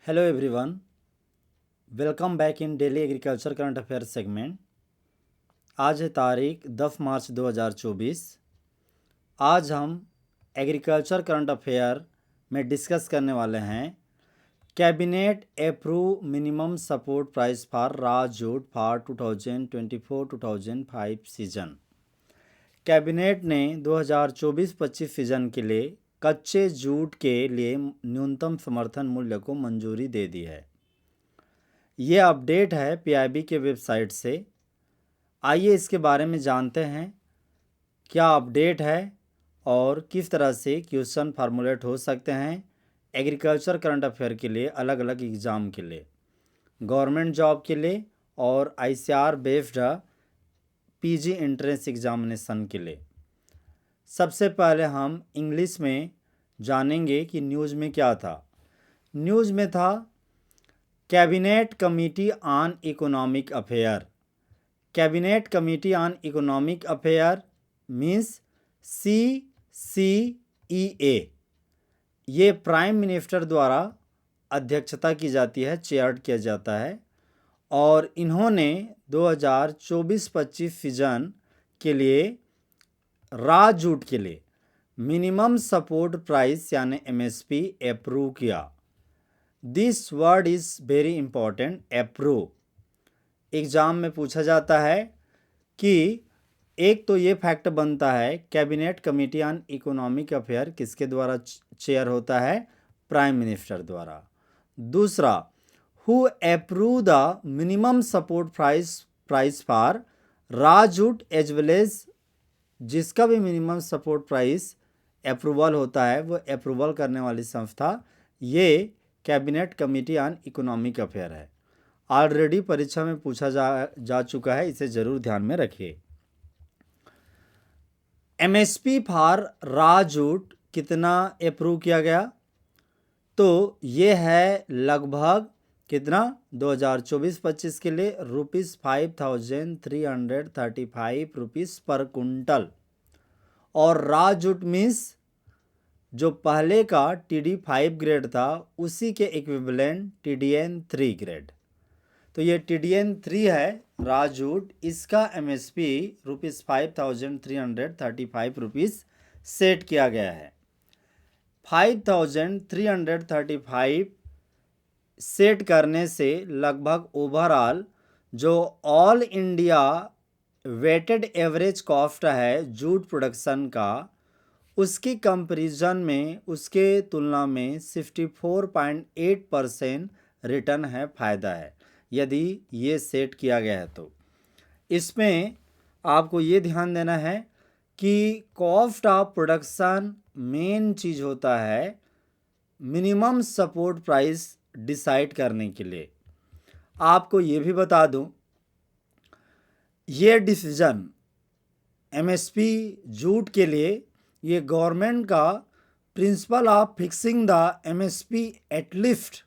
Hello everyone, welcome back in daily agriculture current affair segment. आज है तारीख 10 मार्च 2024। आज हम एग्रीकल्चर करंट अफेयर में डिस्कस करने वाले हैं cabinet approve minimum support price for raw jute for 2024-2025 season. Cabinet ने 2024-25 सीजन के लिए कच्चे जूट के लिए न्यूनतम समर्थन मूल्य को मंजूरी दे दी है। ये अपडेट है पीआईबी के वेबसाइट से। आइए इसके बारे में जानते हैं क्या अपडेट है और किस तरह से क्वेश्चन फार्मूलेट हो सकते हैं एग्रीकल्चर करंट अफेयर के लिए, अलग अलग एग्ज़ाम के लिए, गवर्नमेंट जॉब के लिए और ICR based PG entrance examination के लिए। सबसे पहले हम इंग्लिश में जानेंगे कि न्यूज़ में क्या था। न्यूज़ में था cabinet committee on economic affair. Cabinet committee on economic affair means CCEA। ये प्राइम मिनिस्टर द्वारा अध्यक्षता की जाती है, चेयर्ड किया जाता है, और इन्होंने 2024-25 सीजन के लिए रॉ जूट के लिए मिनिमम सपोर्ट प्राइस यानी MSP अप्रूव किया। This word is very important, approve. Exam में पूछा जाता है कि एक तो ये फैक्ट बनता है cabinet committee on economic affair किसके द्वारा चेयर होता है, प्राइम मिनिस्टर द्वारा। दूसरा, who approve the minimum support price for raw jute as well as, जिसका भी मिनिमम सपोर्ट प्राइस अप्रूवल होता है वो अप्रूवल करने वाली संस्था ये cabinet committee on economic affair है। ऑलरेडी परीक्षा में पूछा जा चुका है, इसे जरूर ध्यान में रखिए। MSP फॉर रॉ जूट कितना अप्रूव किया गया, तो ये है लगभग कितना 2024-25 के लिए ₹5,335 पर कुंटल। और रॉ जूट मीन्स जो पहले का TD5 ग्रेड था उसी के इक्विवेलेंट TDN3 ग्रेड। तो ये TDN3 है रॉ जूट, इसका MSP ₹5,335 सेट किया गया है। 5,335 सेट करने से लगभग ओवरऑल जो all India weighted average cost है जूट प्रोडक्शन का, उसकी कंपैरिजन में उसके तुलना में 64.8% रिटर्न है, फ़ायदा है यदि ये सेट किया गया है। तो इसमें आपको ये ध्यान देना है कि कॉस्ट ऑफ प्रोडक्शन मेन चीज़ होता है मिनिमम सपोर्ट प्राइस डिसाइड करने के लिए। आपको ये भी बता दूं, ये डिसीजन MSP जूट के लिए ये गवर्नमेंट का principal of fixing the MSP at least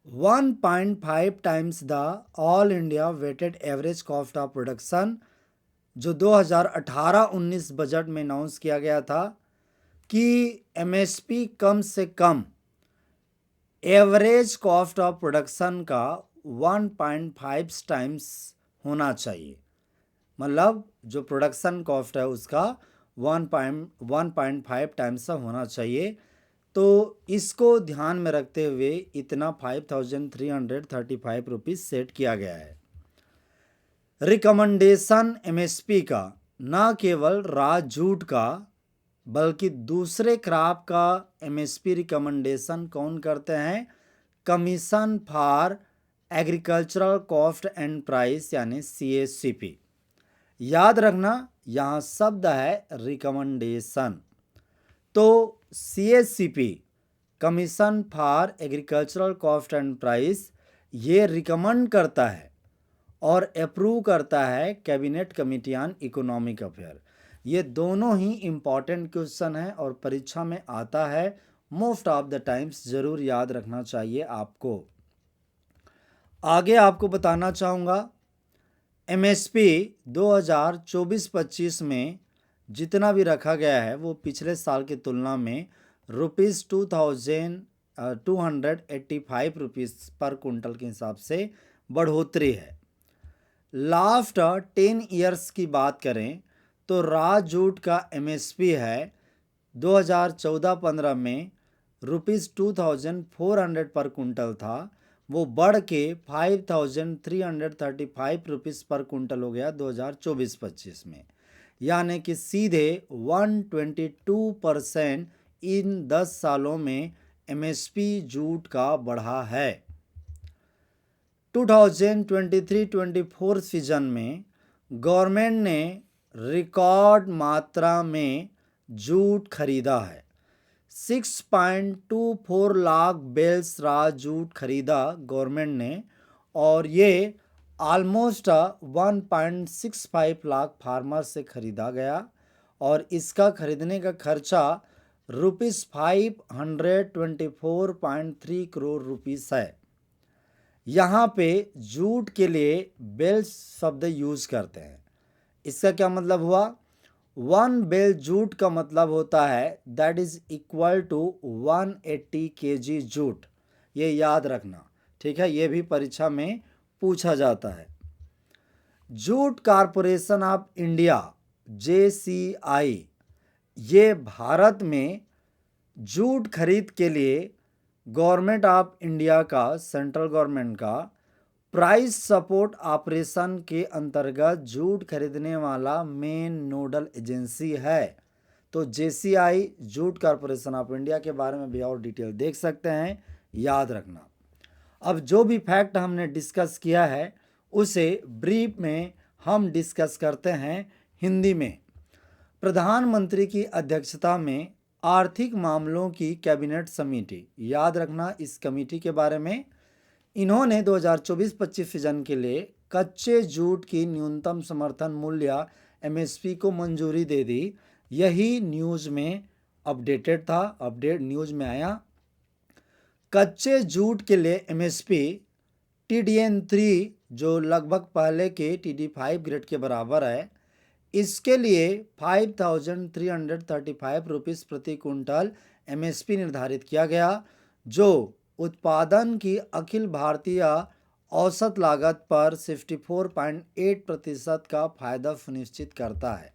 1.5 times the all India weighted average cost of production, जो 2018-19 बजट में अनाउंस किया गया था कि MSP कम से कम एवरेज कॉस्ट ऑफ प्रोडक्शन का 1.5 टाइम्स होना चाहिए। मतलब जो प्रोडक्शन कॉस्ट है उसका 1.5 टाइम्स होना चाहिए। तो इसको ध्यान में रखते हुए इतना 5,335 सेट किया गया है। रिकमेंडेशन MSP का न केवल रॉ जूट का बल्कि दूसरे क्रॉप का MSP रिकमेंडेशन कौन करते हैं, commission for agricultural cost and price यानी CACP। याद रखना यहाँ शब्द है रिकमेंडेशन। तो CACP commission for agricultural cost and price ये रिकमेंड करता है और अप्रूव करता है cabinet committee on economic affair. ये दोनों ही इम्पॉर्टेंट क्वेश्चन है और परीक्षा में आता है मोस्ट ऑफ द टाइम्स, ज़रूर याद रखना चाहिए आपको। आगे आपको बताना चाहूँगा MSP 2024-25 में जितना भी रखा गया है वो पिछले साल की तुलना में ₹2,000 285 रुपीज़ पर कुंटल के हिसाब से बढ़ोतरी है। लास्ट 10 ईयर्स की बात करें तो राज जूट का एमएसपी है 2014-15 में ₹2400 पर कुंटल था, वो बढ़ के 5335 रुपीज़ पर कुंटल हो गया 2024-25 में, यानी कि सीधे 122% इन 10 सालों में एमएसपी जूट का बढ़ा है। 2023-24 सीजन में गवर्नमेंट ने रिकॉर्ड मात्रा में जूट खरीदा है। 6.24 लाख बेल्स राज जूट खरीदा गवर्नमेंट ने, और ये ऑलमोस्ट 1.65 लाख फार्मर से खरीदा गया, और इसका खरीदने का खर्चा ₹524.3 करोड़ रुपीस है। यहाँ पे जूट के लिए बेल्स शब्द यूज करते हैं। इसका क्या मतलब हुआ? 1 बेल जूट का मतलब होता है that is equal to 180 kg jute. ये याद रखना, ठीक है, ये भी परीक्षा में पूछा जाता है। Jute corporation of India JCI, ये भारत में जूट खरीद के लिए गवर्नमेंट ऑफ इंडिया का, सेंट्रल गवर्नमेंट का प्राइस सपोर्ट ऑपरेशन के अंतर्गत जूट खरीदने वाला मेन नोडल एजेंसी है। तो JCI jute corporation of India के बारे में भी और डिटेल देख सकते हैं, याद रखना। अब जो भी फैक्ट हमने डिस्कस किया है उसे ब्रीफ में हम डिस्कस करते हैं हिंदी में। प्रधानमंत्री की अध्यक्षता में आर्थिक मामलों की कैबिनेट समिति, याद रखना इस कमेटी के बारे में, इन्होंने 2024-25 सीजन के लिए कच्चे जूट की न्यूनतम समर्थन मूल्य MSP को मंजूरी दे दी। यही न्यूज़ में अपडेटेड था, अपडेट न्यूज़ में आया। कच्चे जूट के लिए MSP TDN3, जो लगभग पहले के TD5 ग्रेड के बराबर है, इसके लिए 5335 रुपीज़ प्रति कुंटल MSP निर्धारित किया गया, जो उत्पादन की अखिल भारतीय औसत लागत पर 64.8% का फायदा सुनिश्चित करता है।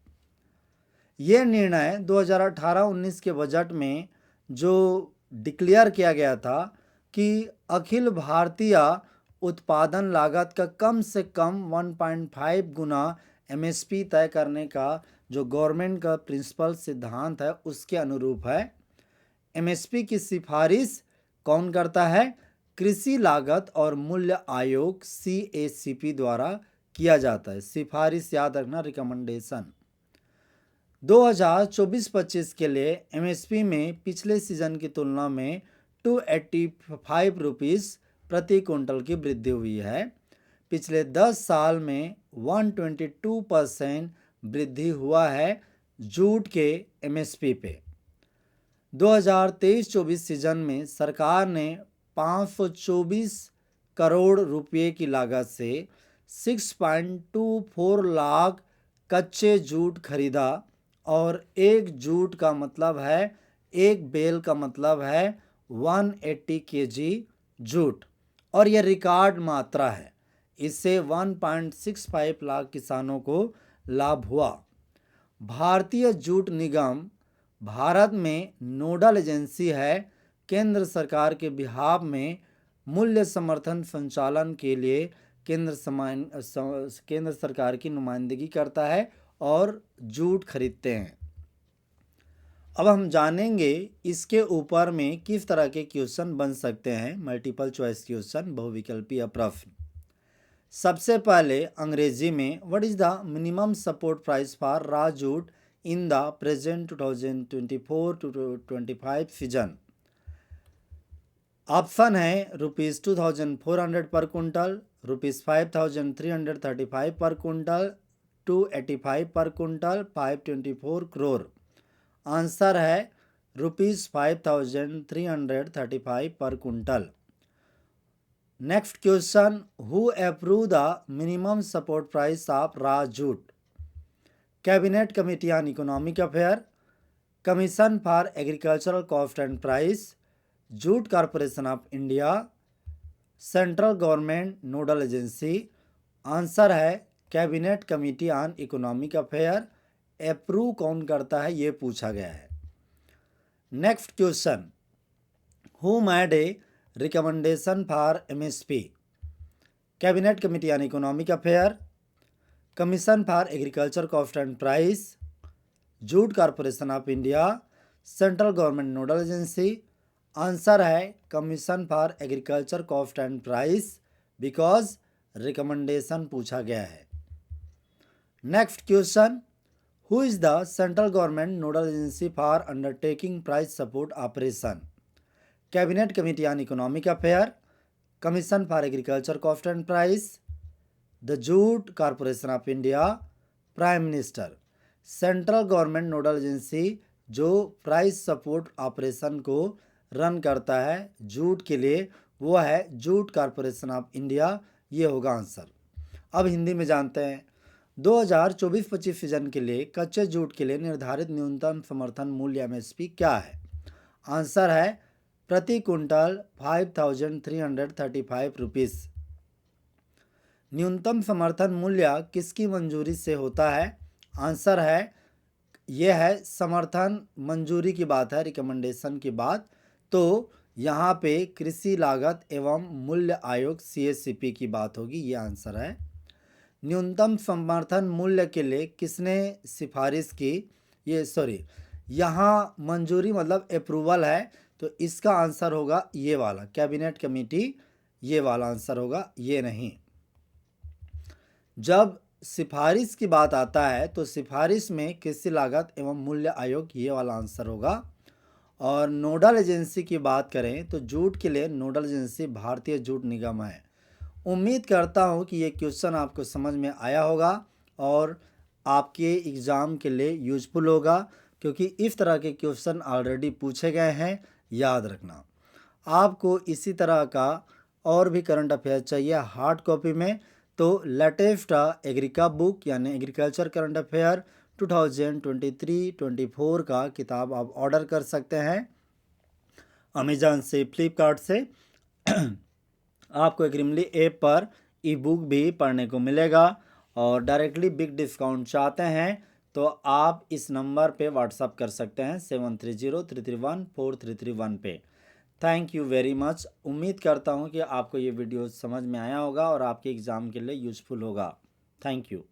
यह निर्णय 2018-19 के बजट में जो डिक्लेयर किया गया था कि अखिल भारतीय उत्पादन लागत का कम से कम 1.5 गुना MSP तय करने का जो गवर्नमेंट का प्रिंसिपल सिद्धांत है उसके अनुरूप है। MSP की सिफारिश कौन करता है? कृषि लागत और मूल्य आयोग CACP द्वारा किया जाता है। सिफारिश याद रखना, रिकमेंडेशन। 2024-25 के लिए MSP में पिछले सीजन की तुलना में 285 रुपीज़ प्रति कुंटल की वृद्धि हुई है। पिछले 10 साल में 122% वृद्धि हुआ है जूट के MSP पे। 2023-24 सीजन में सरकार ने 524 करोड़ रुपए की लागत से 6.24 लाख कच्चे जूट खरीदा, और एक जूट का मतलब है, एक बेल का मतलब है 180 kg जूट, और यह रिकॉर्ड मात्रा है। इससे 1.65 लाख किसानों को लाभ हुआ। भारतीय जूट निगम भारत में नोडल एजेंसी है। केंद्र सरकार के बिहाफ में मूल्य समर्थन संचालन के लिए केंद्र सरकार की नुमाइंदगी करता है और जूट खरीदते हैं। अब हम जानेंगे इसके ऊपर में किस तरह के क्वेश्चन बन सकते हैं, मल्टीपल चॉइस क्वेश्चन, बहुविकल्पीय प्रश्न। सबसे पहले अंग्रेजी में, what is the minimum support price for raw jute in the present 2024-25 season? Option है ₹2400 पर कुंटल, ₹5335 पर कुंटल, 285 पर कुंटल, 524 करोड़। आंसर है ₹5335 पर कुंटल। Next question, who approve the minimum support price of raw jute? Cabinet committee on economic affair, commission for agricultural cost and price, jute corporation of India, central government nodal agency. Answer है cabinet committee on economic affair. Approve कौन करता है ये पूछा गया है। Next question, who made a recommendation for MSP? Cabinet committee on economic affair, commission for agriculture cost and price, jute corporation of India, central government nodal agency. Answer है commission for agriculture cost and price, because recommendation पूछा गया है। Next question, who is the central government nodal agency for undertaking price support operation? Cabinet committee on economic affair, commission for agriculture cost and price, the jute corporation of India, prime minister. Central government nodal agency जो price support operation को run करता है jute के लिए वो है jute corporation of India. ये होगा आंसर। अब हिंदी में जानते हैं 2024-25 सीजन के लिए कच्चे जूट के लिए निर्धारित न्यूनतम समर्थन मूल्य एमएसपी क्या है? आंसर है प्रति कुंटल 5335 रुपीज़। न्यूनतम समर्थन मूल्य किसकी मंजूरी से होता है? आंसर है यह है समर्थन मंजूरी की बात है, रिकमेंडेशन की बात। तो यहाँ पे कृषि लागत एवं मूल्य आयोग CSCP की बात होगी, ये आंसर है। न्यूनतम समर्थन मूल्य के लिए किसने सिफारिश की? यहाँ मंजूरी मतलब अप्रूवल है, तो इसका आंसर होगा ये वाला, कैबिनेट कमेटी, ये वाला आंसर होगा, ये नहीं। जब सिफारिश की बात आता है तो सिफारिश में कृषि लागत एवं मूल्य आयोग, ये वाला आंसर होगा। और नोडल एजेंसी की बात करें तो जूट के लिए नोडल एजेंसी भारतीय जूट निगम है। उम्मीद करता हूँ कि ये क्वेश्चन आपको समझ में आया होगा और आपके एग्ज़ाम के लिए यूजफुल होगा, क्योंकि इस तरह के क्वेश्चन ऑलरेडी पूछे गए हैं, याद रखना। आपको इसी तरह का और भी करंट अफेयर चाहिए हार्ड कॉपी में, तो लेटेस्ट एग्रीका बुक यानी एग्रीकल्चर करंट अफेयर 2023-24 का किताब आप ऑर्डर कर सकते हैं अमेज़न से, फ्लिपकार्ट से। आपको एग्रीमली ऐप पर ई बुक भी पढ़ने को मिलेगा। और डायरेक्टली बिग डिस्काउंट चाहते हैं तो आप इस नंबर पे व्हाट्सअप कर सकते हैं 7303314331 पे। Thank you very much. उम्मीद करता हूँ कि आपको ये वीडियो समझ में आया होगा और आपके एग्ज़ाम के लिए यूज़फुल होगा। Thank you.